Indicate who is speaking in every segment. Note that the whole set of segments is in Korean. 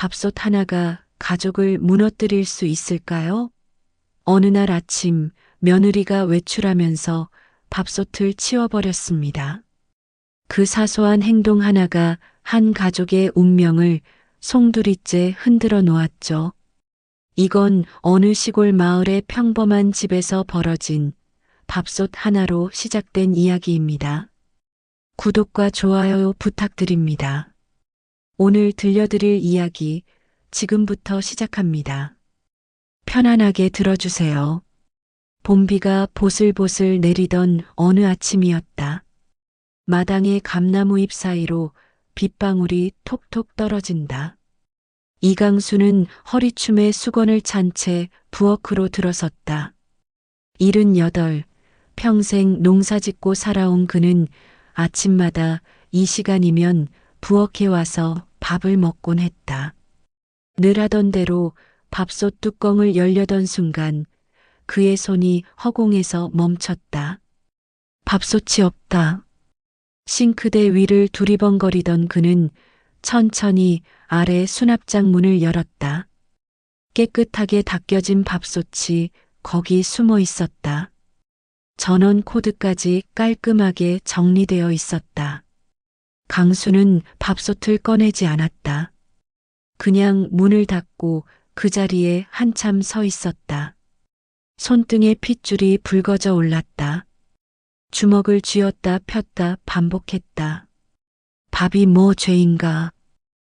Speaker 1: 밥솥 하나가 가족을 무너뜨릴 수 있을까요? 어느 날 아침 며느리가 외출하면서 밥솥을 치워버렸습니다. 그 사소한 행동 하나가 한 가족의 운명을 송두리째 흔들어 놓았죠. 이건 어느 시골 마을의 평범한 집에서 벌어진 밥솥 하나로 시작된 이야기입니다. 구독과 좋아요 부탁드립니다. 오늘 들려드릴 이야기 지금부터 시작합니다. 편안하게 들어주세요. 봄비가 보슬보슬 내리던 어느 아침이었다. 마당의 감나무 잎 사이로 빗방울이 톡톡 떨어진다. 이강수는 허리춤에 수건을 찬 채 부엌으로 들어섰다. 78, 평생 농사짓고 살아온 그는 아침마다 이 시간이면 부엌에 와서 밥을 먹곤 했다. 늘 하던 대로 밥솥 뚜껑을 열려던 순간 그의 손이 허공에서 멈췄다. 밥솥이 없다. 싱크대 위를 두리번거리던 그는 천천히 아래 수납장 문을 열었다. 깨끗하게 닦여진 밥솥이 거기 숨어 있었다. 전원 코드까지 깔끔하게 정리되어 있었다. 강수는 밥솥을 꺼내지 않았다. 그냥 문을 닫고 그 자리에 한참 서 있었다. 손등에 핏줄이 붉어져 올랐다. 주먹을 쥐었다 폈다 반복했다. 밥이 뭐 죄인가.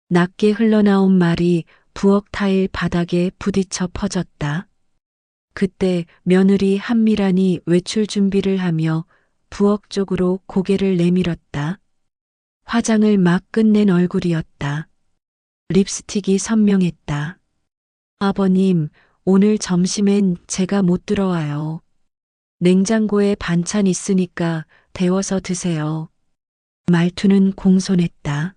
Speaker 1: 낮게 흘러나온 말이 부엌 타일 바닥에 부딪혀 퍼졌다. 그때 며느리 한미란이 외출 준비를 하며 부엌 쪽으로 고개를 내밀었다. 화장을 막 끝낸 얼굴이었다. 립스틱이 선명했다. 아버님, 오늘 점심엔 제가 못 들어와요. 냉장고에 반찬 있으니까 데워서 드세요. 말투는 공손했다.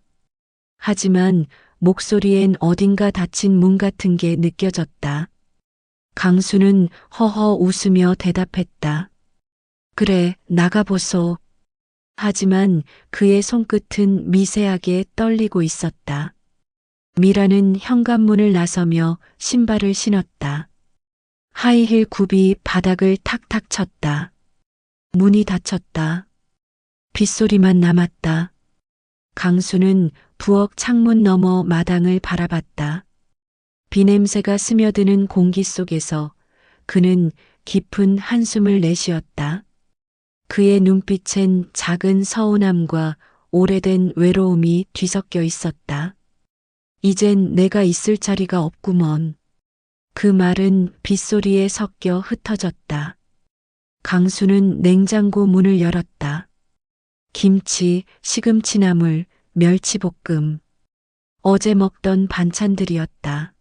Speaker 1: 하지만 목소리엔 어딘가 닫힌 문 같은 게 느껴졌다. 강수는 허허 웃으며 대답했다. 그래, 나가보소. 하지만 그의 손끝은 미세하게 떨리고 있었다. 미라는 현관문을 나서며 신발을 신었다. 하이힐 굽이 바닥을 탁탁 쳤다. 문이 닫혔다. 빗소리만 남았다. 강수는 부엌 창문 너머 마당을 바라봤다. 비냄새가 스며드는 공기 속에서 그는 깊은 한숨을 내쉬었다. 그의 눈빛엔 작은 서운함과 오래된 외로움이 뒤섞여 있었다. 이젠 내가 있을 자리가 없구먼. 그 말은 빗소리에 섞여 흩어졌다. 강수는 냉장고 문을 열었다. 김치, 시금치나물, 멸치볶음. 어제 먹던 반찬들이었다.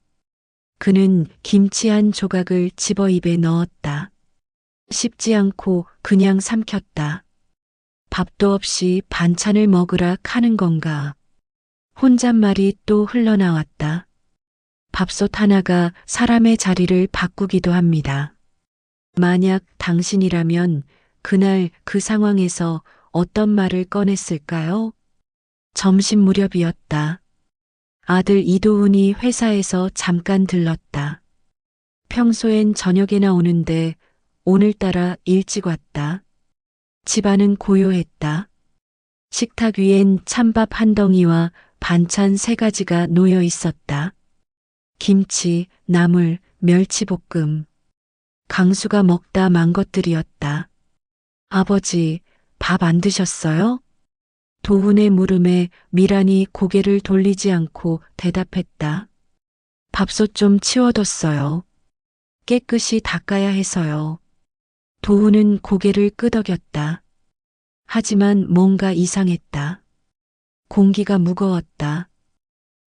Speaker 1: 그는 김치 한 조각을 집어 입에 넣었다. 씹지 않고 그냥 삼켰다. 밥도 없이 반찬을 먹으라 카는 건가. 혼잣말이 또 흘러나왔다. 밥솥 하나가 사람의 자리를 바꾸기도 합니다. 만약 당신이라면 그날 그 상황에서 어떤 말을 꺼냈을까요? 점심 무렵이었다. 아들 이도훈이 회사에서 잠깐 들렀다. 평소엔 저녁에나 오는데 오늘따라 일찍 왔다. 집안은 고요했다. 식탁 위엔 찬밥 한 덩이와 반찬 3가지가 놓여 있었다. 김치, 나물, 멸치볶음. 강수가 먹다 만 것들이었다. 아버지, 밥 안 드셨어요? 도훈의 물음에 미란이 고개를 돌리지 않고 대답했다. 밥솥 좀 치워뒀어요. 깨끗이 닦아야 해서요. 도훈은 고개를 끄덕였다. 하지만 뭔가 이상했다. 공기가 무거웠다.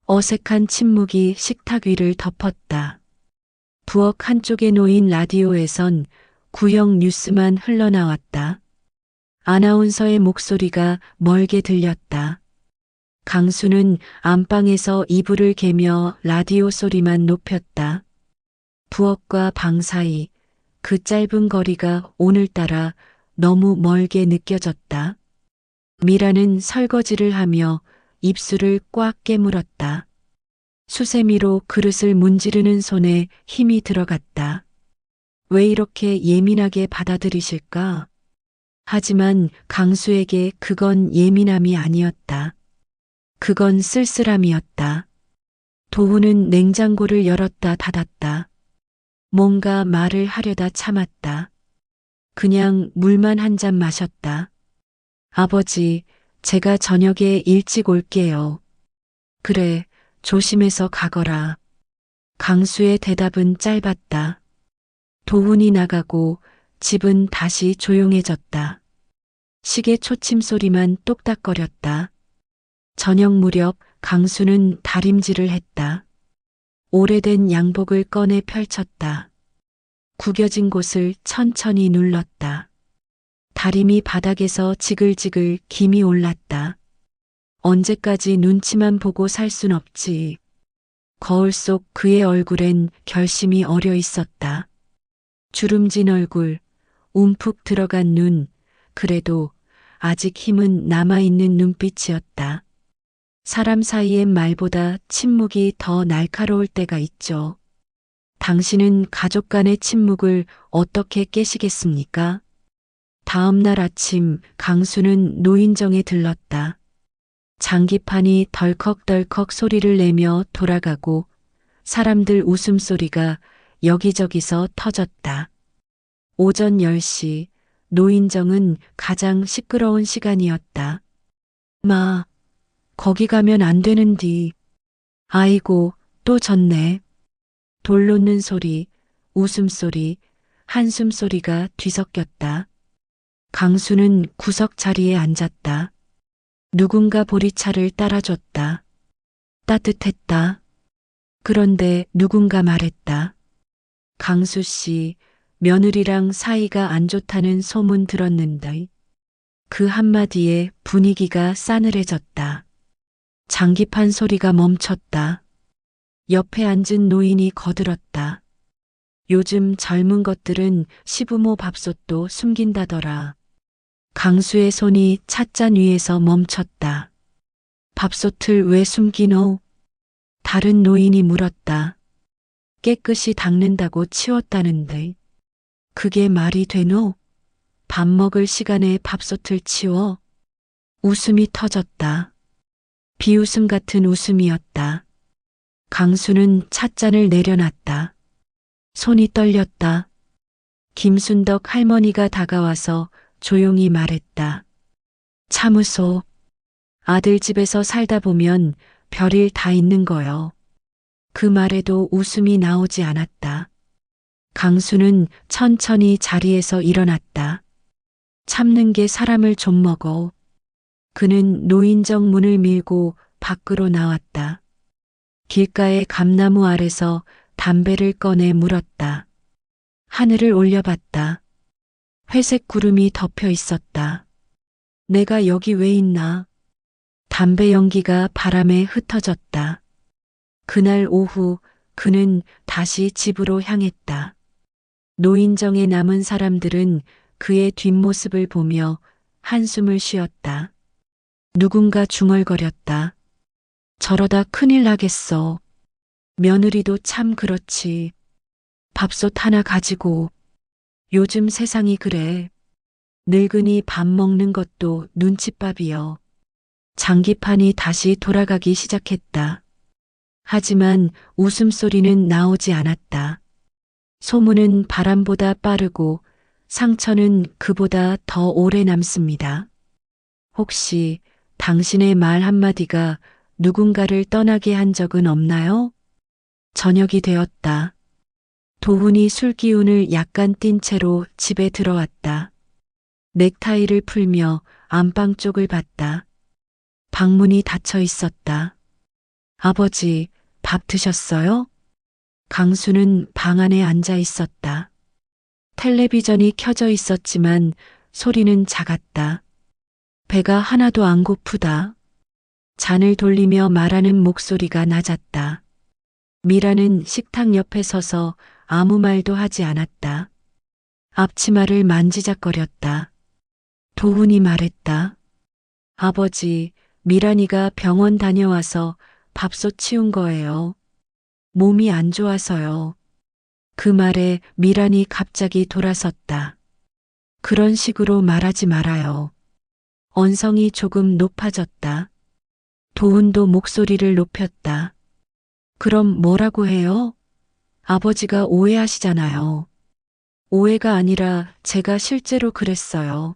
Speaker 1: 어색한 침묵이 식탁 위를 덮었다. 부엌 한쪽에 놓인 라디오에선 구형 뉴스만 흘러나왔다. 아나운서의 목소리가 멀게 들렸다. 강수는 안방에서 이불을 개며 라디오 소리만 높였다. 부엌과 방 사이 그 짧은 거리가 오늘따라 너무 멀게 느껴졌다. 미라는 설거지를 하며 입술을 꽉 깨물었다. 수세미로 그릇을 문지르는 손에 힘이 들어갔다. 왜 이렇게 예민하게 받아들이실까? 하지만 강수에게 그건 예민함이 아니었다. 그건 쓸쓸함이었다. 도훈은 냉장고를 열었다 닫았다. 뭔가 말을 하려다 참았다. 그냥 물만 한 잔 마셨다. 아버지, 제가 저녁에 일찍 올게요. 그래, 조심해서 가거라. 강수의 대답은 짧았다. 도훈이 나가고 집은 다시 조용해졌다. 시계 초침 소리만 똑딱거렸다. 저녁 무렵 강수는 다림질을 했다. 오래된 양복을 꺼내 펼쳤다. 구겨진 곳을 천천히 눌렀다. 다림이 바닥에서 지글지글 김이 올랐다. 언제까지 눈치만 보고 살 순 없지. 거울 속 그의 얼굴엔 결심이 어려 있었다. 주름진 얼굴, 움푹 들어간 눈, 그래도 아직 힘은 남아있는 눈빛이었다. 사람 사이엔 말보다 침묵이 더 날카로울 때가 있죠. 당신은 가족 간의 침묵을 어떻게 깨시겠습니까? 다음 날 아침 강수는 노인정에 들렀다. 장기판이 덜컥덜컥 소리를 내며 돌아가고 사람들 웃음소리가 여기저기서 터졌다. 오전 10시 노인정은 가장 시끄러운 시간이었다. 마, 거기 가면 안 되는디. 아이고, 또 졌네. 돌 놓는 소리, 웃음소리, 한숨소리가 뒤섞였다. 강수는 구석 자리에 앉았다. 누군가 보리차를 따라줬다. 따뜻했다. 그런데 누군가 말했다. 강수 씨, 며느리랑 사이가 안 좋다는 소문 들었는데. 그 한마디에 분위기가 싸늘해졌다. 장기판 소리가 멈췄다. 옆에 앉은 노인이 거들었다. 요즘 젊은 것들은 시부모 밥솥도 숨긴다더라. 강수의 손이 찻잔 위에서 멈췄다. 밥솥을 왜 숨기노? 다른 노인이 물었다. 깨끗이 닦는다고 치웠다는데. 그게 말이 되노? 밥 먹을 시간에 밥솥을 치워? 웃음이 터졌다. 비웃음 같은 웃음이었다. 강수는 찻잔을 내려놨다. 손이 떨렸다. 김순덕 할머니가 다가와서 조용히 말했다. 참으소. 아들 집에서 살다 보면 별일 다 있는 거요. 그 말에도 웃음이 나오지 않았다. 강수는 천천히 자리에서 일어났다. 참는 게 사람을 좀 먹어. 그는 노인정 문을 밀고 밖으로 나왔다. 길가의 감나무 아래서 담배를 꺼내 물었다. 하늘을 올려봤다. 회색 구름이 덮여 있었다. 내가 여기 왜 있나? 담배 연기가 바람에 흩어졌다. 그날 오후 그는 다시 집으로 향했다. 노인정에 남은 사람들은 그의 뒷모습을 보며 한숨을 쉬었다. 누군가 중얼거렸다. 저러다 큰일 나겠어. 며느리도 참 그렇지. 밥솥 하나 가지고. 요즘 세상이 그래. 늙은이 밥 먹는 것도 눈칫밥이여. 장기판이 다시 돌아가기 시작했다. 하지만 웃음소리는 나오지 않았다. 소문은 바람보다 빠르고 상처는 그보다 더 오래 남습니다. 혹시 당신의 말 한마디가 누군가를 떠나게 한 적은 없나요? 저녁이 되었다. 도훈이 술 기운을 약간 띈 채로 집에 들어왔다. 넥타이를 풀며 안방 쪽을 봤다. 방문이 닫혀 있었다. 아버지, 밥 드셨어요? 강수는 방 안에 앉아 있었다. 텔레비전이 켜져 있었지만 소리는 작았다. 배가 하나도 안 고프다. 잔을 돌리며 말하는 목소리가 낮았다. 미라는 식탁 옆에 서서 아무 말도 하지 않았다. 앞치마를 만지작거렸다. 도훈이 말했다. 아버지, 미란이가 병원 다녀와서 밥솥 치운 거예요. 몸이 안 좋아서요. 그 말에 미란이 갑자기 돌아섰다. 그런 식으로 말하지 말아요. 언성이 조금 높아졌다. 도훈도 목소리를 높였다. 그럼 뭐라고 해요? 아버지가 오해하시잖아요. 오해가 아니라 제가 실제로 그랬어요.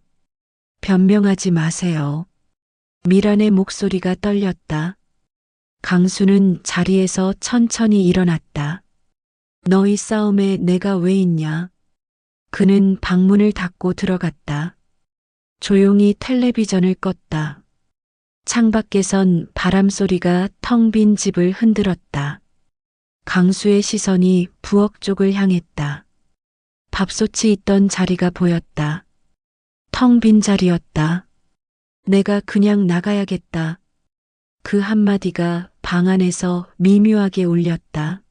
Speaker 1: 변명하지 마세요. 미란의 목소리가 떨렸다. 강수는 자리에서 천천히 일어났다. 너희 싸움에 내가 왜 있냐? 그는 방문을 닫고 들어갔다. 조용히 텔레비전을 껐다. 창밖에선 바람소리가 텅 빈 집을 흔들었다. 강수의 시선이 부엌 쪽을 향했다. 밥솥이 있던 자리가 보였다. 텅 빈 자리였다. 내가 그냥 나가야겠다. 그 한마디가 방 안에서 미묘하게 울렸다.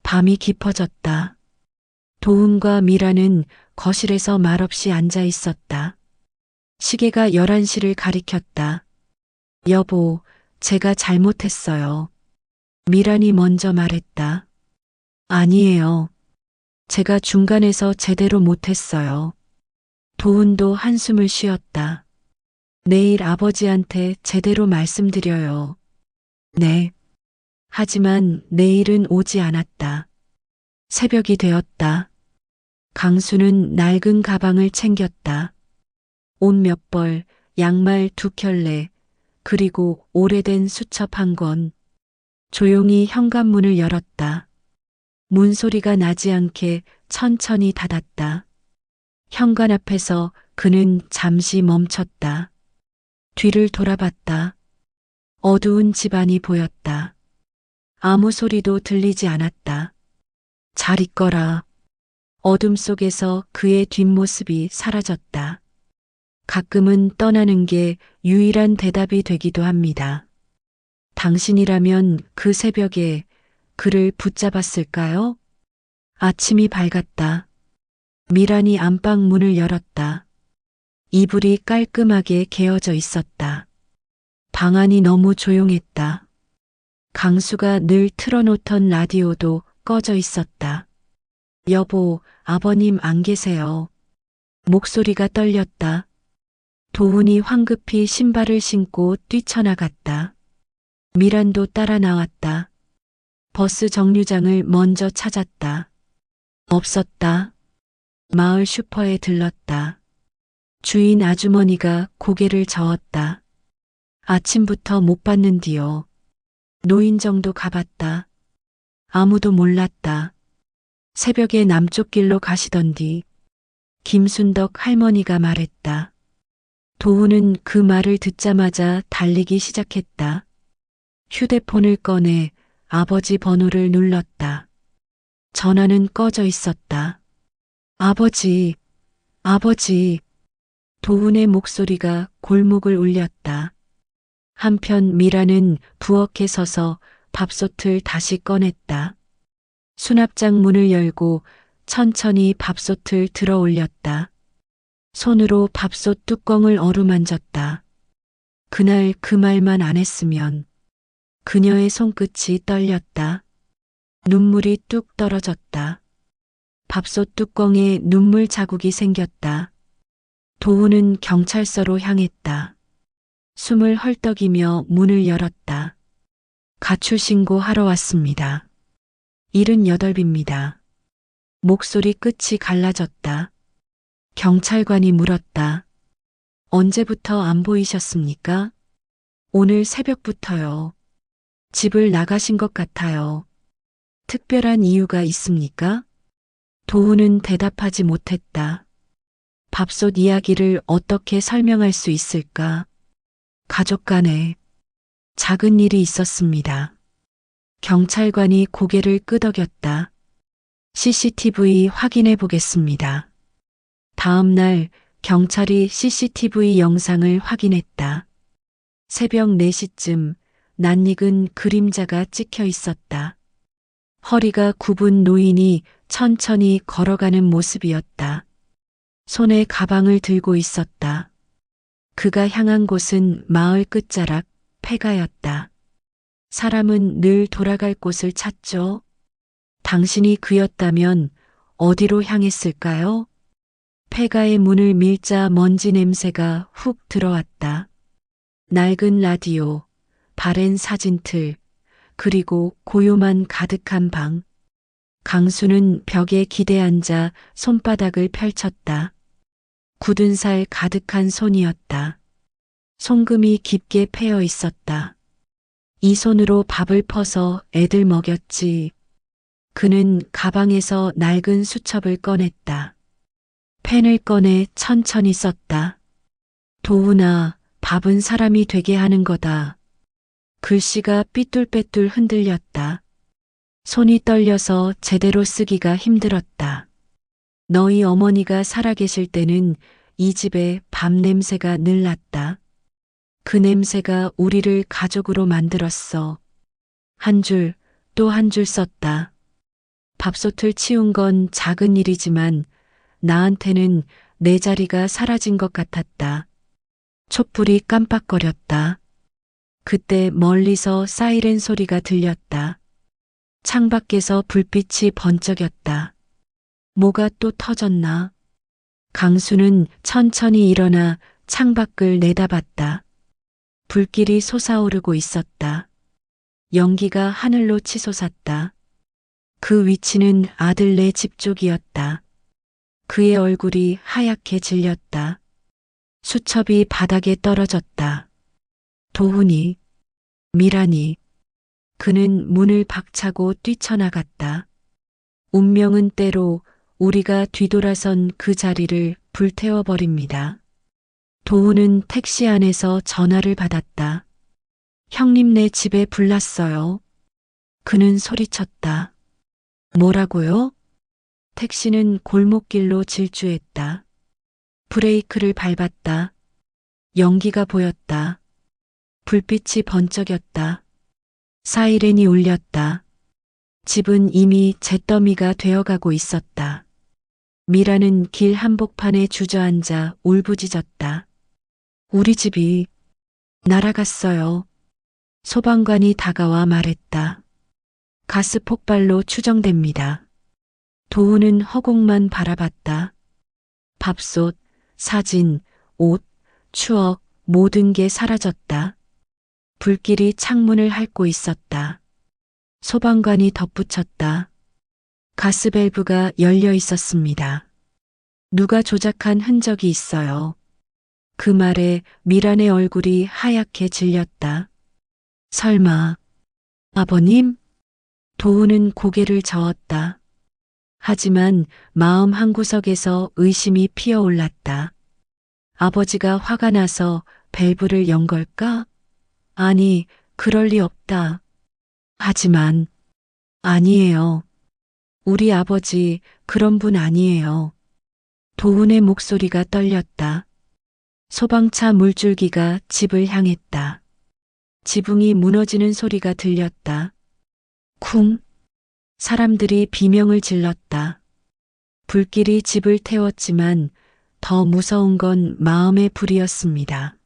Speaker 1: 밤이 깊어졌다. 도훈과 미라는 거실에서 말없이 앉아 있었다. 시계가 11시를 가리켰다. 여보, 제가 잘못했어요. 미란이 먼저 말했다. 아니에요. 제가 중간에서 제대로 못했어요. 도훈도 한숨을 쉬었다. 내일 아버지한테 제대로 말씀드려요. 네. 하지만 내일은 오지 않았다. 새벽이 되었다. 강수는 낡은 가방을 챙겼다. 옷 몇 벌, 양말 2켤레, 그리고 오래된 수첩 한 권. 조용히 현관문을 열었다. 문소리가 나지 않게 천천히 닫았다. 현관 앞에서 그는 잠시 멈췄다. 뒤를 돌아봤다. 어두운 집안이 보였다. 아무 소리도 들리지 않았다. 잘 있거라. 어둠 속에서 그의 뒷모습이 사라졌다. 가끔은 떠나는 게 유일한 대답이 되기도 합니다. 당신이라면 그 새벽에 그를 붙잡았을까요? 아침이 밝았다. 미란이 안방 문을 열었다. 이불이 깔끔하게 개어져 있었다. 방 안이 너무 조용했다. 강수가 늘 틀어놓던 라디오도 꺼져 있었다. 여보, 아버님 안 계세요. 목소리가 떨렸다. 도훈이 황급히 신발을 신고 뛰쳐나갔다. 미란도 따라 나왔다. 버스 정류장을 먼저 찾았다. 없었다. 마을 슈퍼에 들렀다. 주인 아주머니가 고개를 저었다. 아침부터 못 봤는디요. 노인정도 가봤다. 아무도 몰랐다. 새벽에 남쪽 길로 가시던디. 김순덕 할머니가 말했다. 도훈은 그 말을 듣자마자 달리기 시작했다. 휴대폰을 꺼내 아버지 번호를 눌렀다. 전화는 꺼져 있었다. 아버지, 아버지. 도훈의 목소리가 골목을 울렸다. 한편 미라는 부엌에 서서 밥솥을 다시 꺼냈다. 수납장 문을 열고 천천히 밥솥을 들어 올렸다. 손으로 밥솥 뚜껑을 어루만졌다. 그날 그 말만 안 했으면. 그녀의 손끝이 떨렸다. 눈물이 뚝 떨어졌다. 밥솥 뚜껑에 눈물 자국이 생겼다. 도훈은 경찰서로 향했다. 숨을 헐떡이며 문을 열었다. 가출 신고하러 왔습니다. 78입니다. 목소리 끝이 갈라졌다. 경찰관이 물었다. 언제부터 안 보이셨습니까? 오늘 새벽부터요. 집을 나가신 것 같아요. 특별한 이유가 있습니까? 도훈은 대답하지 못했다. 밥솥 이야기를 어떻게 설명할 수 있을까? 가족 간에 작은 일이 있었습니다. 경찰관이 고개를 끄덕였다. CCTV 확인해 보겠습니다. 다음 날 경찰이 CCTV 영상을 확인했다. 새벽 4시쯤 낯익은 그림자가 찍혀 있었다. 허리가 굽은 노인이 천천히 걸어가는 모습이었다. 손에 가방을 들고 있었다. 그가 향한 곳은 마을 끝자락 폐가였다. 사람은 늘 돌아갈 곳을 찾죠. 당신이 그였다면 어디로 향했을까요? 폐가의 문을 밀자 먼지 냄새가 훅 들어왔다. 낡은 라디오, 바랜 사진틀, 그리고 고요만 가득한 방. 강수는 벽에 기대 앉아 손바닥을 펼쳤다. 굳은 살 가득한 손이었다. 송금이 깊게 패여 있었다. 이 손으로 밥을 퍼서 애들 먹였지. 그는 가방에서 낡은 수첩을 꺼냈다. 펜을 꺼내 천천히 썼다. 도훈아, 밥은 사람이 되게 하는 거다. 글씨가 삐뚤빼뚤 흔들렸다. 손이 떨려서 제대로 쓰기가 힘들었다. 너희 어머니가 살아계실 때는 이 집에 밥 냄새가 늘 났다. 그 냄새가 우리를 가족으로 만들었어. 한 줄, 또 한 줄 썼다. 밥솥을 치운 건 작은 일이지만 나한테는 내 자리가 사라진 것 같았다. 촛불이 깜빡거렸다. 그때 멀리서 사이렌 소리가 들렸다. 창밖에서 불빛이 번쩍였다. 뭐가 또 터졌나? 강수는 천천히 일어나 창밖을 내다봤다. 불길이 솟아오르고 있었다. 연기가 하늘로 치솟았다. 그 위치는 아들네 집 쪽이었다. 그의 얼굴이 하얗게 질렸다. 수첩이 바닥에 떨어졌다. 도훈이, 미란이. 그는 문을 박차고 뛰쳐나갔다. 운명은 때로 우리가 뒤돌아선 그 자리를 불태워버립니다. 도훈은 택시 안에서 전화를 받았다. 형님네 집에 불났어요. 그는 소리쳤다. 뭐라고요? 택시는 골목길로 질주했다. 브레이크를 밟았다. 연기가 보였다. 불빛이 번쩍였다. 사이렌이 울렸다. 집은 이미 잿더미가 되어가고 있었다. 미라는 길 한복판에 주저앉아 울부짖었다. 우리 집이 날아갔어요. 소방관이 다가와 말했다. 가스 폭발로 추정됩니다. 도훈은 허공만 바라봤다. 밥솥, 사진, 옷, 추억, 모든 게 사라졌다. 불길이 창문을 핥고 있었다. 소방관이 덧붙였다. 가스밸브가 열려 있었습니다. 누가 조작한 흔적이 있어요. 그 말에 미란의 얼굴이 하얗게 질렸다. 설마, 아버님? 도훈은 고개를 저었다. 하지만 마음 한구석에서 의심이 피어올랐다. 아버지가 화가 나서 밸브를 연 걸까? 아니, 그럴 리 없다. 하지만, 아니에요. 우리 아버지 그런 분 아니에요. 도훈의 목소리가 떨렸다. 소방차 물줄기가 집을 향했다. 지붕이 무너지는 소리가 들렸다. 쿵. 사람들이 비명을 질렀다. 불길이 집을 태웠지만 더 무서운 건 마음의 불이었습니다.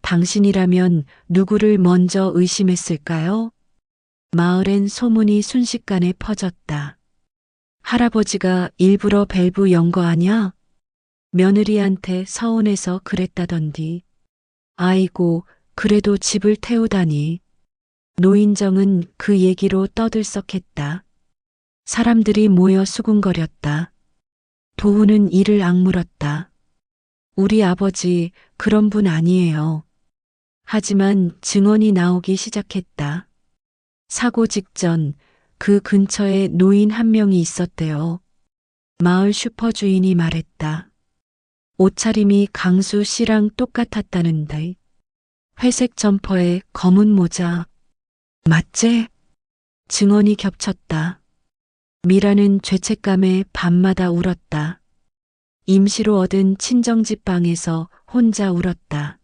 Speaker 1: 당신이라면 누구를 먼저 의심했을까요? 마을엔 소문이 순식간에 퍼졌다. 할아버지가 일부러 밸브 연 거 아냐? 며느리한테 서운해서 그랬다던디. 아이고, 그래도 집을 태우다니. 노인정은 그 얘기로 떠들썩했다. 사람들이 모여 수군거렸다. 도훈은 이를 악물었다. 우리 아버지 그런 분 아니에요. 하지만 증언이 나오기 시작했다. 사고 직전 그 근처에 노인 한 명이 있었대요. 마을 슈퍼 주인이 말했다. 옷차림이 강수 씨랑 똑같았다는데. 회색 점퍼에 검은 모자. 맞제? 증언이 겹쳤다. 미라는 죄책감에 밤마다 울었다. 임시로 얻은 친정집 방에서 혼자 울었다.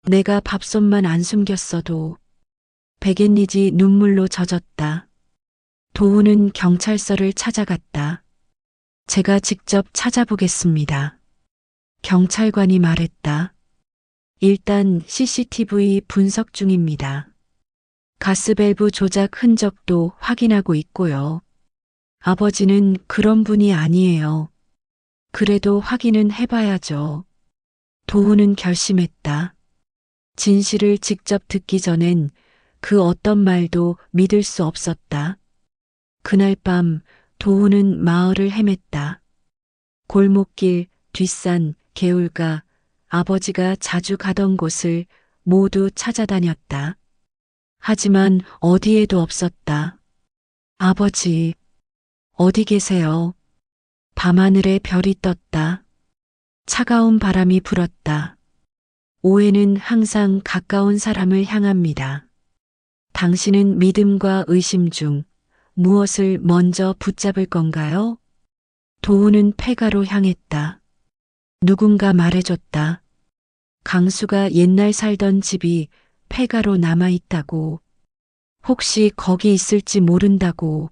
Speaker 1: 내가 밥솥만 안 숨겼어도. 백앤리지 눈물로 젖었다. 도훈은 경찰서를 찾아갔다. 제가 직접 찾아보겠습니다. 경찰관이 말했다. 일단 CCTV 분석 중입니다. 가스밸브 조작 흔적도 확인하고 있고요. 아버지는 그런 분이 아니에요. 그래도 확인은 해봐야죠. 도훈은 결심했다. 진실을 직접 듣기 전엔 그 어떤 말도 믿을 수 없었다. 그날 밤 도훈은 마을을 헤맸다. 골목길, 뒷산, 개울가, 아버지가 자주 가던 곳을 모두 찾아다녔다. 하지만 어디에도 없었다. 아버지, 어디 계세요? 밤하늘에 별이 떴다. 차가운 바람이 불었다. 오해는 항상 가까운 사람을 향합니다. 당신은 믿음과 의심 중 무엇을 먼저 붙잡을 건가요? 도훈은 폐가로 향했다. 누군가 말해줬다. 강수가 옛날 살던 집이 폐가로 남아있다고. 혹시 거기 있을지 모른다고.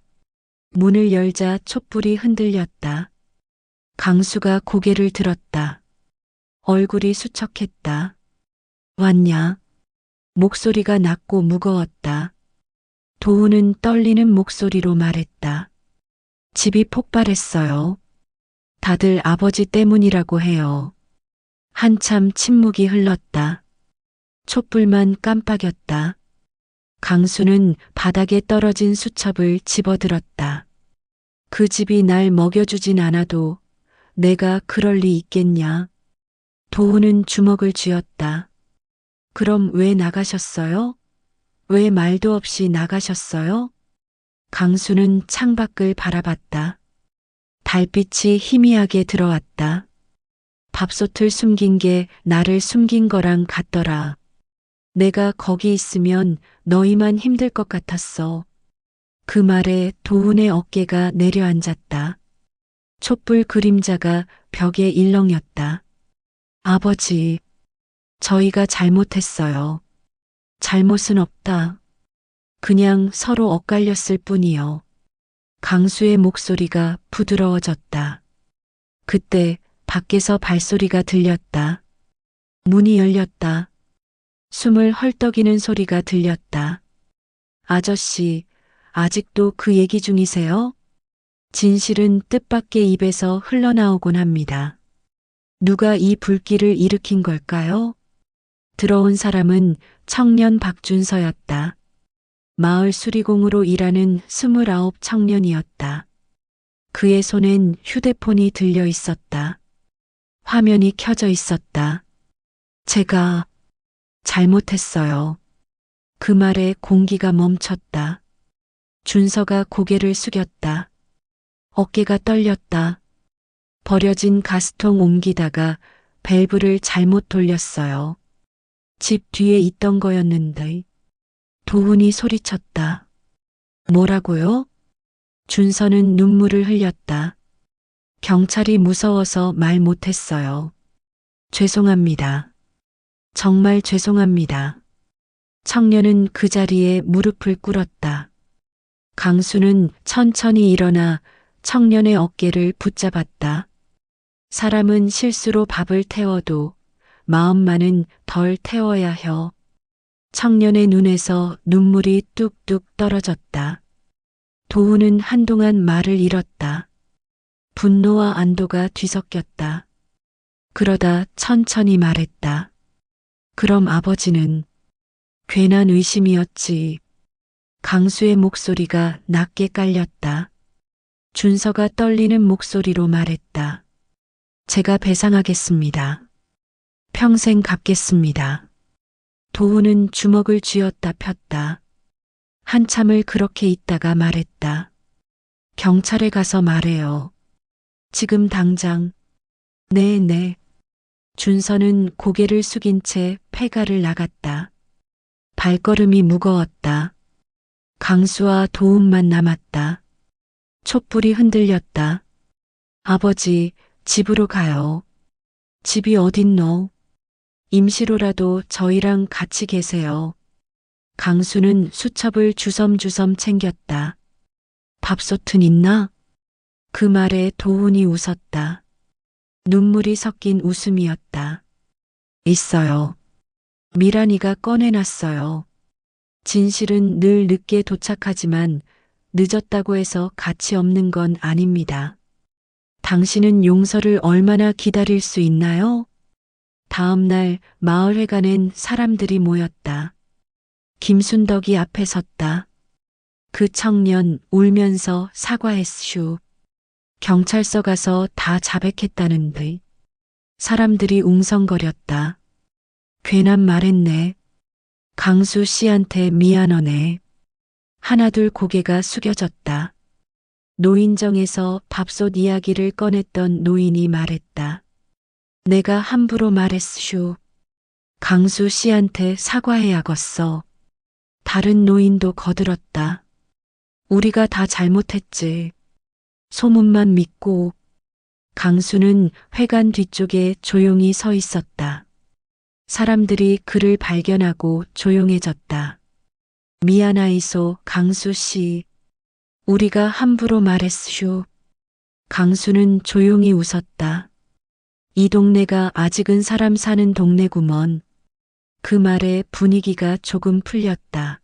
Speaker 1: 문을 열자 촛불이 흔들렸다. 강수가 고개를 들었다. 얼굴이 수척했다. 왔냐? 목소리가 낮고 무거웠다. 도훈은 떨리는 목소리로 말했다. 집이 폭발했어요. 다들 아버지 때문이라고 해요. 한참 침묵이 흘렀다. 촛불만 깜빡였다. 강수는 바닥에 떨어진 수첩을 집어들었다. 그 집이 날 먹여주진 않아도 내가 그럴 리 있겠냐? 도훈은 주먹을 쥐었다. 그럼 왜 나가셨어요? 왜 말도 없이 나가셨어요? 강수는 창밖을 바라봤다. 달빛이 희미하게 들어왔다. 밥솥을 숨긴 게 나를 숨긴 거랑 같더라. 내가 거기 있으면 너희만 힘들 것 같았어. 그 말에 도훈의 어깨가 내려앉았다. 촛불 그림자가 벽에 일렁였다. 아버지, 저희가 잘못했어요. 잘못은 없다. 그냥 서로 엇갈렸을 뿐이요. 강수의 목소리가 부드러워졌다. 그때 밖에서 발소리가 들렸다. 문이 열렸다. 숨을 헐떡이는 소리가 들렸다. 아저씨, 아직도 그 얘기 중이세요? 진실은 뜻밖의 입에서 흘러나오곤 합니다. 누가 이 불길을 일으킨 걸까요? 들어온 사람은 청년 박준서였다. 마을 수리공으로 일하는 29 청년이었다. 그의 손엔 휴대폰이 들려 있었다. 화면이 켜져 있었다. 제가 잘못했어요. 그 말에 공기가 멈췄다. 준서가 고개를 숙였다. 어깨가 떨렸다. 버려진 가스통 옮기다가 밸브를 잘못 돌렸어요. 집 뒤에 있던 거였는데. 도훈이 소리쳤다. 뭐라고요? 준서는 눈물을 흘렸다. 경찰이 무서워서 말 못했어요. 죄송합니다. 정말 죄송합니다. 청년은 그 자리에 무릎을 꿇었다. 강수는 천천히 일어나 청년의 어깨를 붙잡았다. 사람은 실수로 밥을 태워도 마음만은 덜 태워야 혀. 청년의 눈에서 눈물이 뚝뚝 떨어졌다. 도훈은 한동안 말을 잃었다. 분노와 안도가 뒤섞였다. 그러다 천천히 말했다. 그럼 아버지는 괜한 의심이었지. 강수의 목소리가 낮게 깔렸다. 준서가 떨리는 목소리로 말했다. 제가 배상하겠습니다. 평생 갚겠습니다. 도훈은 주먹을 쥐었다 폈다. 한참을 그렇게 있다가 말했다. 경찰에 가서 말해요. 지금 당장. 네. 준서는 고개를 숙인 채 폐가를 나갔다. 발걸음이 무거웠다. 강수와 도훈만 남았다. 촛불이 흔들렸다. 아버지, 집으로 가요. 집이 어딨노? 임시로라도 저희랑 같이 계세요. 강수는 수첩을 주섬주섬 챙겼다. 밥솥은 있나? 그 말에 도훈이 웃었다. 눈물이 섞인 웃음이었다. 있어요. 미란이가 꺼내놨어요. 진실은 늘 늦게 도착하지만 늦었다고 해서 가치 없는 건 아닙니다. 당신은 용서를 얼마나 기다릴 수 있나요? 다음 날 마을회관엔 사람들이 모였다. 김순덕이 앞에 섰다. 그 청년 울면서 사과했슈. 경찰서 가서 다 자백했다는데. 사람들이 웅성거렸다. 괜한 말했네. 강수 씨한테 미안하네. 하나둘 고개가 숙여졌다. 노인정에서 밥솥 이야기를 꺼냈던 노인이 말했다. 내가 함부로 말했슈. 강수 씨한테 사과해야겠어. 다른 노인도 거들었다. 우리가 다 잘못했지. 소문만 믿고. 강수는 회관 뒤쪽에 조용히 서 있었다. 사람들이 그를 발견하고 조용해졌다. 미안하이소, 강수 씨. 우리가 함부로 말했슈. 강수는 조용히 웃었다. 이 동네가 아직은 사람 사는 동네구먼. 그 말에 분위기가 조금 풀렸다.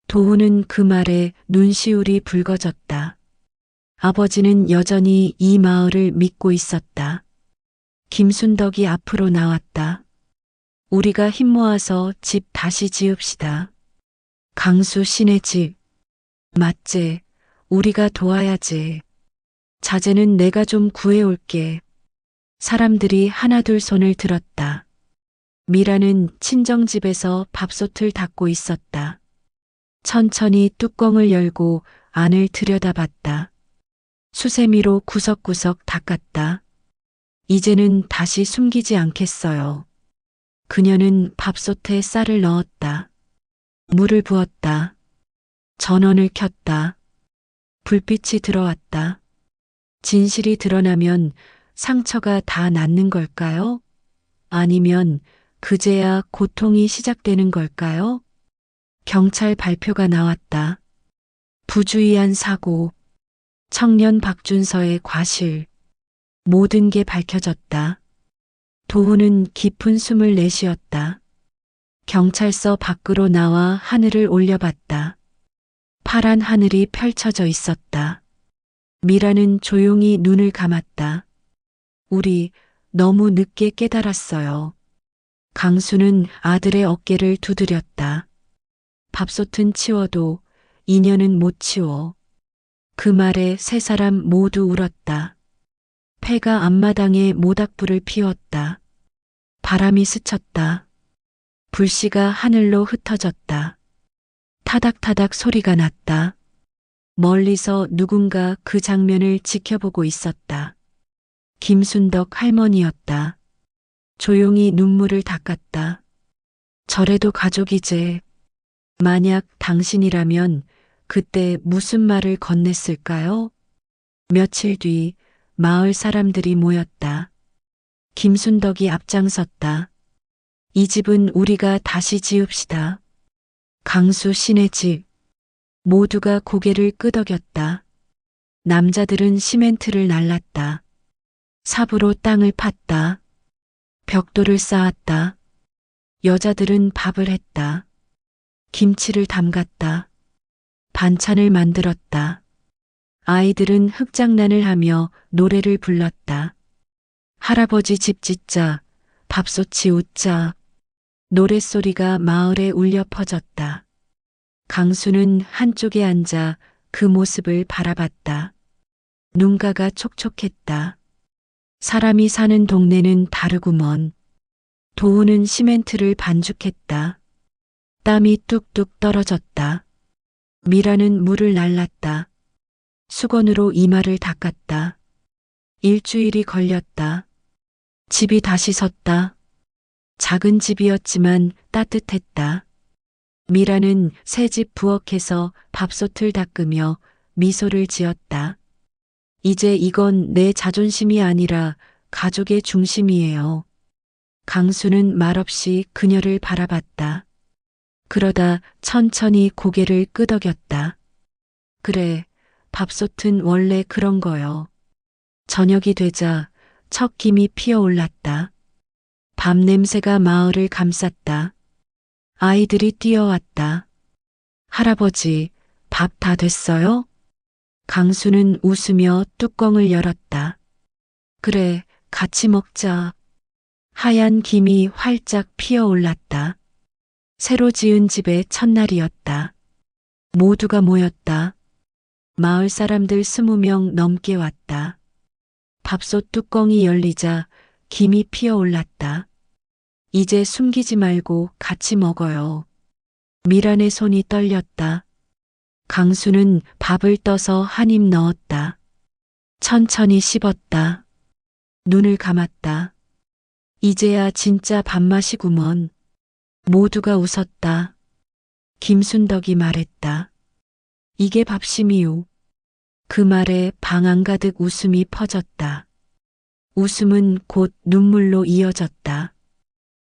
Speaker 1: 도훈은 그 말에 눈시울이 붉어졌다. 아버지는 여전히 이 마을을 믿고 있었다. 김순덕이 앞으로 나왔다. 우리가 힘 모아서 집 다시 지읍시다. 강수 씨네 집. 맞제. 우리가 도와야지. 자재는 내가 좀 구해올게. 사람들이 하나둘 손을 들었다. 미라는 친정집에서 밥솥을 닦고 있었다. 천천히 뚜껑을 열고 안을 들여다봤다. 수세미로 구석구석 닦았다. 이제는 다시 숨기지 않겠어요. 그녀는 밥솥에 쌀을 넣었다. 물을 부었다. 전원을 켰다. 불빛이 들어왔다. 진실이 드러나면 상처가 다 낫는 걸까요? 아니면 그제야 고통이 시작되는 걸까요? 경찰 발표가 나왔다. 부주의한 사고, 청년 박준서의 과실, 모든 게 밝혀졌다. 도훈은 깊은 숨을 내쉬었다. 경찰서 밖으로 나와 하늘을 올려봤다. 파란 하늘이 펼쳐져 있었다. 미라는 조용히 눈을 감았다. 우리 너무 늦게 깨달았어요. 강수는 아들의 어깨를 두드렸다. 밥솥은 치워도 인연은 못 치워. 그 말에 세 사람 모두 울었다. 폐가 앞마당에 모닥불을 피웠다. 바람이 스쳤다. 불씨가 하늘로 흩어졌다. 타닥타닥 소리가 났다. 멀리서 누군가 그 장면을 지켜보고 있었다. 김순덕 할머니였다. 조용히 눈물을 닦았다. 저래도 가족이제. 만약 당신이라면 그때 무슨 말을 건넸을까요? 며칠 뒤 마을 사람들이 모였다. 김순덕이 앞장섰다. 이 집은 우리가 다시 지읍시다. 강수 씨네 집. 모두가 고개를 끄덕였다. 남자들은 시멘트를 날랐다. 삽으로 땅을 팠다. 벽돌을 쌓았다. 여자들은 밥을 했다. 김치를 담갔다. 반찬을 만들었다. 아이들은 흙장난을 하며 노래를 불렀다. 할아버지 집 짓자, 밥솥이 웃자. 노랫소리가 마을에 울려 퍼졌다. 강수는 한쪽에 앉아 그 모습을 바라봤다. 눈가가 촉촉했다. 사람이 사는 동네는 다르구먼. 도우는 시멘트를 반죽했다. 땀이 뚝뚝 떨어졌다. 미라는 물을 날랐다. 수건으로 이마를 닦았다. 일주일이 걸렸다. 집이 다시 섰다. 작은 집이었지만 따뜻했다. 미라는 새 집 부엌에서 밥솥을 닦으며 미소를 지었다. 이제 이건 내 자존심이 아니라 가족의 중심이에요. 강수는 말없이 그녀를 바라봤다. 그러다 천천히 고개를 끄덕였다. 그래, 밥솥은 원래 그런 거요. 저녁이 되자 첫 김이 피어올랐다. 밤 냄새가 마을을 감쌌다. 아이들이 뛰어왔다. 할아버지, 밥 다 됐어요? 강수는 웃으며 뚜껑을 열었다. 그래, 같이 먹자. 하얀 김이 활짝 피어올랐다. 새로 지은 집의 첫날이었다. 모두가 모였다. 마을 사람들 20명 넘게 왔다. 밥솥 뚜껑이 열리자 김이 피어올랐다. 이제 숨기지 말고 같이 먹어요. 미란의 손이 떨렸다. 강수는 밥을 떠서 한 입 넣었다. 천천히 씹었다. 눈을 감았다. 이제야 진짜 밥맛이구먼. 모두가 웃었다. 김순덕이 말했다. 이게 밥심이요. 그 말에 방 안가득 웃음이 퍼졌다. 웃음은 곧 눈물로 이어졌다.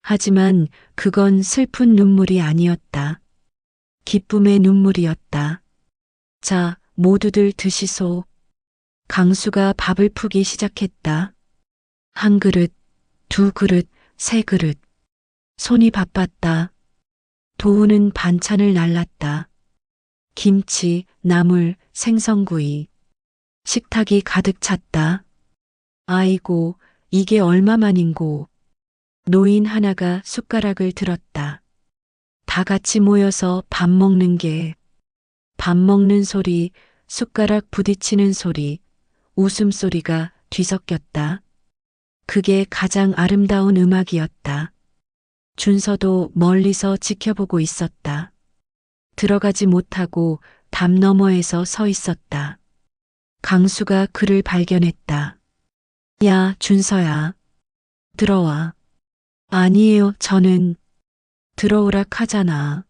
Speaker 1: 하지만 그건 슬픈 눈물이 아니었다. 기쁨의 눈물이었다. 자, 모두들 드시소. 강수가 밥을 푸기 시작했다. 한 그릇, 두 그릇, 세 그릇. 손이 바빴다. 도우는 반찬을 날랐다. 김치, 나물, 생선구이. 식탁이 가득 찼다. 아이고, 이게 얼마만인고. 노인 하나가 숟가락을 들었다. 다 같이 모여서 밥 먹는 게. 밥 먹는 소리, 숟가락 부딪히는 소리, 웃음소리가 뒤섞였다. 그게 가장 아름다운 음악이었다. 준서도 멀리서 지켜보고 있었다. 들어가지 못하고 담 너머에서 서 있었다. 강수가 그를 발견했다. 야, 준서야. 들어와. 아니에요, 저는. 들어오락 하잖아.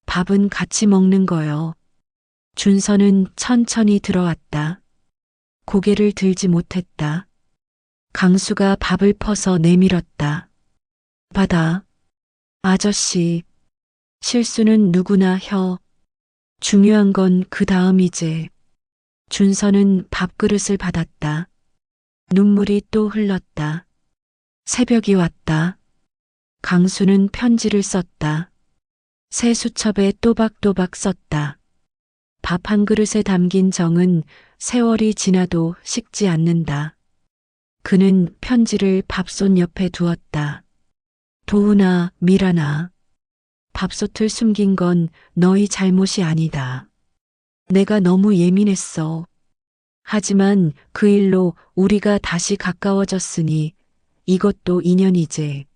Speaker 1: 밥은 같이 먹는 거요. 준서는 천천히 들어왔다. 고개를 들지 못했다. 강수가 밥을 퍼서 내밀었다. 받아. 아저씨. 실수는 누구나 혀. 중요한 건 그 다음이제. 준서는 밥그릇을 받았다. 눈물이 또 흘렀다. 새벽이 왔다. 강수는 편지를 썼다. 새 수첩에 또박또박 썼다. 밥 한 그릇에 담긴 정은 세월이 지나도 식지 않는다. 그는 편지를 밥솥 옆에 두었다. 도훈아, 미란아. 밥솥을 숨긴 건 너희 잘못이 아니다. 내가 너무 예민했어. 하지만 그 일로 우리가 다시 가까워졌으니 이것도 인연이제.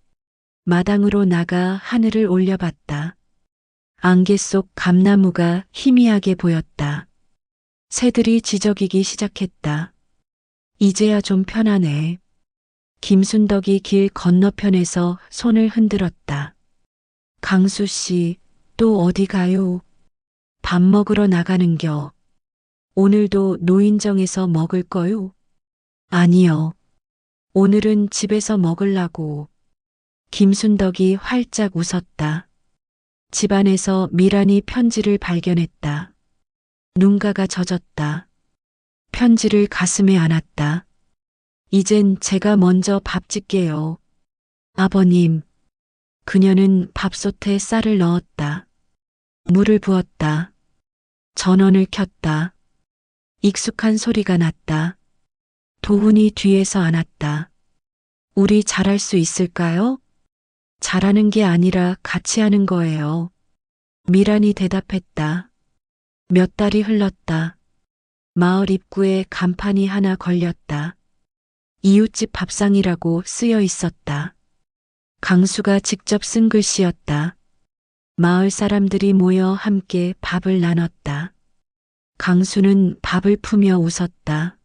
Speaker 1: 마당으로 나가 하늘을 올려봤다. 안개 속 감나무가 희미하게 보였다. 새들이 지저귀기 시작했다. 이제야 좀 편하네. 김순덕이 길 건너편에서 손을 흔들었다. 강수 씨, 또 어디 가요? 밥 먹으러 나가는겨. 오늘도 노인정에서 먹을 거요? 아니요. 오늘은 집에서 먹으려고. 김순덕이 활짝 웃었다. 집안에서 미란이 편지를 발견했다. 눈가가 젖었다. 편지를 가슴에 안았다. 이젠 제가 먼저 밥 짓게요. 아버님. 그녀는 밥솥에 쌀을 넣었다. 물을 부었다. 전원을 켰다. 익숙한 소리가 났다. 도훈이 뒤에서 안았다. 우리 잘할 수 있을까요? 잘하는 게 아니라 같이 하는 거예요. 미란이 대답했다. 몇 달이 흘렀다. 마을 입구에 간판이 하나 걸렸다. 이웃집 밥상이라고 쓰여 있었다. 강수가 직접 쓴 글씨였다. 마을 사람들이 모여 함께 밥을 나눴다. 강수는 밥을 푸며 웃었다.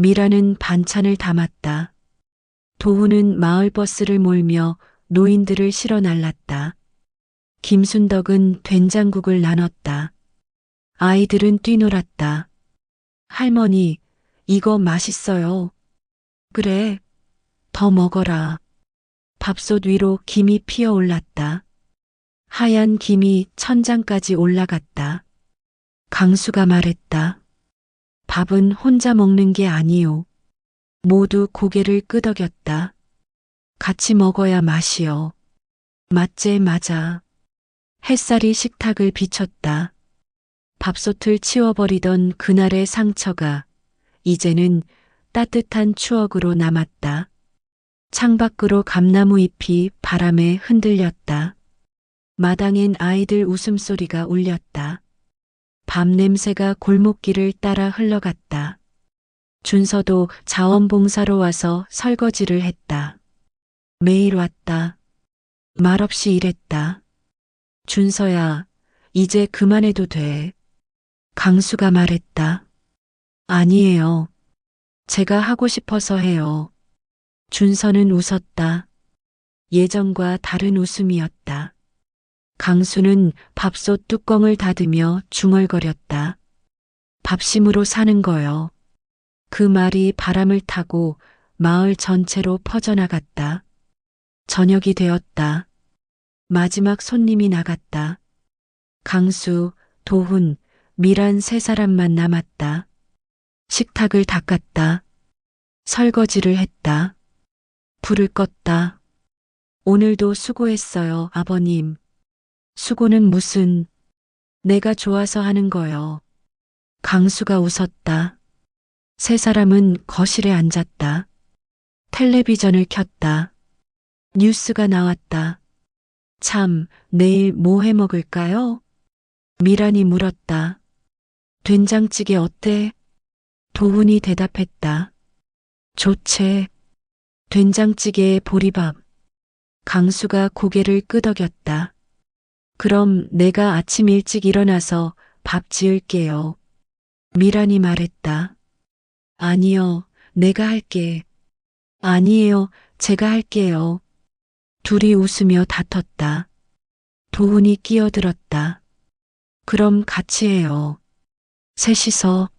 Speaker 1: 미라는 반찬을 담았다. 도훈은 마을버스를 몰며 노인들을 실어 날랐다. 김순덕은 된장국을 나눴다. 아이들은 뛰놀았다. 할머니, 이거 맛있어요. 그래, 더 먹어라. 밥솥 위로 김이 피어올랐다. 하얀 김이 천장까지 올라갔다. 강수가 말했다. 밥은 혼자 먹는 게 아니요. 모두 고개를 끄덕였다. 같이 먹어야 맛이요. 맞제 맞아. 햇살이 식탁을 비췄다. 밥솥을 치워버리던 그날의 상처가 이제는 따뜻한 추억으로 남았다. 창밖으로 감나무 잎이 바람에 흔들렸다. 마당엔 아이들 웃음소리가 울렸다. 밤 냄새가 골목길을 따라 흘러갔다. 준서도 자원봉사로 와서 설거지를 했다. 매일 왔다. 말없이 일했다. 준서야, 이제 그만해도 돼. 강수가 말했다. 아니에요. 제가 하고 싶어서 해요. 준서는 웃었다. 예전과 다른 웃음이었다. 강수는 밥솥 뚜껑을 닫으며 중얼거렸다. 밥심으로 사는 거요. 그 말이 바람을 타고 마을 전체로 퍼져나갔다. 저녁이 되었다. 마지막 손님이 나갔다. 강수, 도훈, 미란 세 사람만 남았다. 식탁을 닦았다. 설거지를 했다. 불을 껐다. 오늘도 수고했어요, 아버님. 수고는 무슨, 내가 좋아서 하는 거요. 강수가 웃었다. 세 사람은 거실에 앉았다. 텔레비전을 켰다. 뉴스가 나왔다. 참, 내일 뭐 해 먹을까요? 미란이 물었다. 된장찌개 어때? 도훈이 대답했다. 좋채. 된장찌개에 보리밥. 강수가 고개를 끄덕였다. 그럼 내가 아침 일찍 일어나서 밥 지을게요. 미란이 말했다. 아니요, 내가 할게. 아니에요, 제가 할게요. 둘이 웃으며 다퉜다. 도훈이 끼어들었다. 그럼 같이 해요. 셋이서.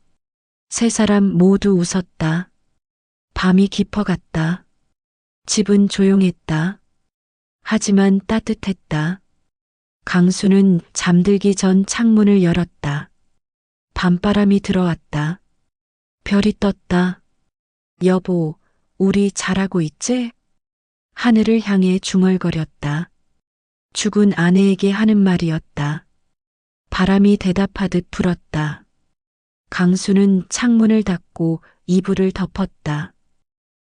Speaker 1: 세 사람 모두 웃었다. 밤이 깊어갔다. 집은 조용했다. 하지만 따뜻했다. 강수는 잠들기 전 창문을 열었다. 밤바람이 들어왔다. 별이 떴다. 여보, 우리 잘하고 있지? 하늘을 향해 중얼거렸다. 죽은 아내에게 하는 말이었다. 바람이 대답하듯 불었다. 강수는 창문을 닫고 이불을 덮었다.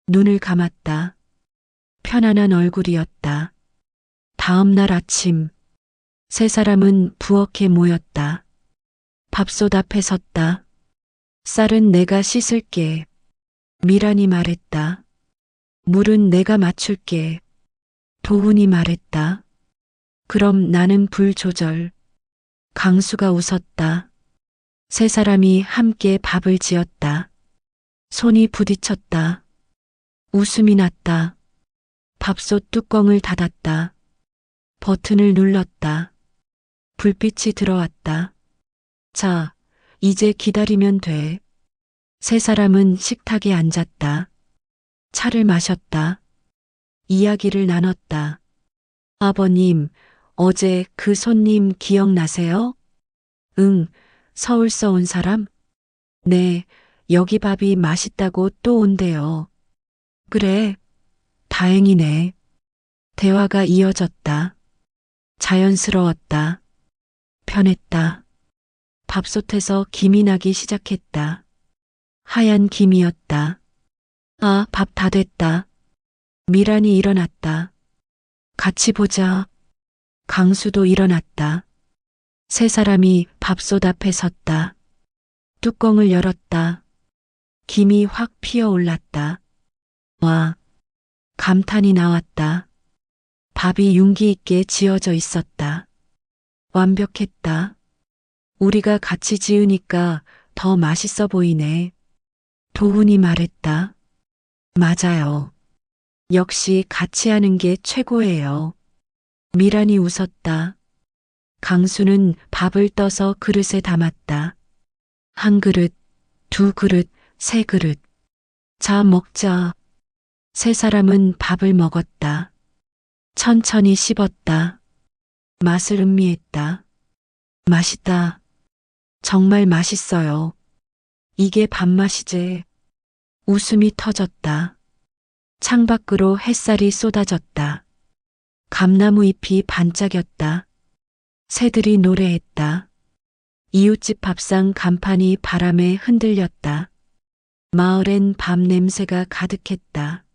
Speaker 1: 눈을 감았다. 편안한 얼굴이었다. 다음 날 아침, 세 사람은 부엌에 모였다. 밥솥 앞에 섰다. 쌀은 내가 씻을게. 미란이 말했다. 물은 내가 맞출게. 도훈이 말했다. 그럼 나는 불 조절. 강수가 웃었다. 세 사람이 함께 밥을 지었다. 손이 부딪혔다. 웃음이 났다. 밥솥 뚜껑을 닫았다. 버튼을 눌렀다. 불빛이 들어왔다. 자, 이제 기다리면 돼. 세 사람은 식탁에 앉았다. 차를 마셨다. 이야기를 나눴다. 아버님, 어제 그 손님 기억나세요? 응, 서울서 온 사람? 네, 여기 밥이 맛있다고 또 온대요. 그래, 다행이네. 대화가 이어졌다. 자연스러웠다. 편했다. 밥솥에서 김이 나기 시작했다. 하얀 김이었다. 아, 밥 다 됐다. 미란이 일어났다. 같이 보자. 강수도 일어났다. 세 사람이 밥솥 앞에 섰다. 뚜껑을 열었다. 김이 확 피어올랐다. 와, 감탄이 나왔다. 밥이 윤기 있게 지어져 있었다. 완벽했다. 우리가 같이 지으니까 더 맛있어 보이네. 도훈이 말했다. 맞아요. 역시 같이 하는 게 최고예요. 미란이 웃었다. 강수는 밥을 떠서 그릇에 담았다. 한 그릇, 두 그릇, 세 그릇. 자, 먹자. 세 사람은 밥을 먹었다. 천천히 씹었다. 맛을 음미했다. 맛있다. 정말 맛있어요. 이게 밥맛이지. 웃음이 터졌다. 창밖으로 햇살이 쏟아졌다. 감나무 잎이 반짝였다. 새들이 노래했다. 이웃집 밥상 간판이 바람에 흔들렸다. 마을엔 밤 냄새가 가득했다.